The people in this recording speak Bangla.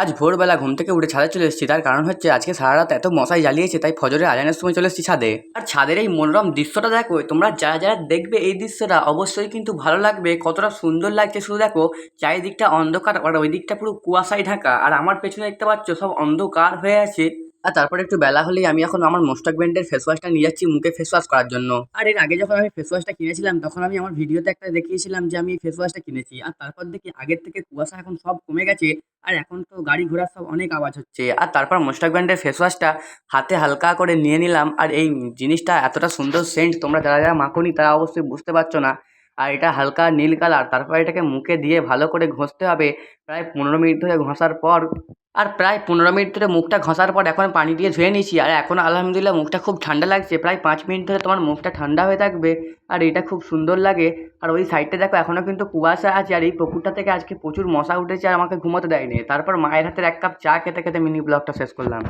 আজ ভোরবেলা ঘুম থেকে উঠে ছাদে চলে এসেছি, তার কারণ হচ্ছে আজকে সারা রাত এত মশাই জ্বালিয়েছে, তাই ফজরের আজানের সময় চলে এসেছি ছাদে। আর ছাদের এই মনোরম দৃশ্যটা দেখো, তোমরা যারা যারা দেখবে এই দৃশ্যটা অবশ্যই কিন্তু ভালো লাগবে। কতটা সুন্দর লাগছে শুধু দেখো, চারিদিকটা অন্ধকার আর ওই দিকটা পুরো কুয়াশায় ঢাকা, আর আমার পেছনে দেখতে পাচ্ছ সব অন্ধকার হয়ে আছে। আর তারপরে একটু বেলা হলেই আমি এখন আমার মোস্টাক ব্র্যান্ডের ফেস ওয়াশটা নিয়ে যাচ্ছি মুখে ফেস ওয়াশ করার জন্য। আর এর আগে যখন আমি ফেস ওয়াশটা কিনেছিলাম তখন আমি আমার ভিডিওতে একটা দেখিয়েছিলাম যে আমি ফেস ওয়াশটা কিনেছি, আর তারপর দেখি আগের থেকে কুয়াশা এখন সব কমে গেছে। আর এখন তো গাড়ি ঘোড়ার সব অনেক আওয়াজ হচ্ছে। আর তারপর মোস্টাক ব্র্যান্ডের ফেস ওয়াশটা হাতে হালকা করে নিয়ে নিলাম। আর এই জিনিসটা এতটা সুন্দর সেন্ট, তোমরা যারা যারা মাখোনি তারা অবশ্যই বুঝতে পারছো না। আর এটা হালকা নীল কালার। তারপর এটাকে মুখে দিয়ে ভালো করে ঘষতে হবে প্রায় 15 মিনিট ধরে ঘষার পর। আর প্রায় 15 মিনিট ধরে মুখটা ঘষার পর এখন পানি দিয়ে ধুয়ে নিয়েছি। আর এখন আলহামদুলিল্লাহ মুখটা খুব ঠান্ডা লাগছে। প্রায় 5 মিনিট ধরে তোমার মুখটা ঠান্ডা হয়ে থাকবে। আর এটা খুব সুন্দর লাগে। আর ওই সাইডটা দেখো এখনও কিন্তু কুয়াশা আছে। আর এই পুকুরটা থেকে আজকে প্রচুর মশা উঠেছে আর আমাকে ঘুমোতে দেয়নি। তারপর মায়ের হাতের 1 কাপ চা খেতে খেতে মিনি ব্লগটা শেষ করলাম।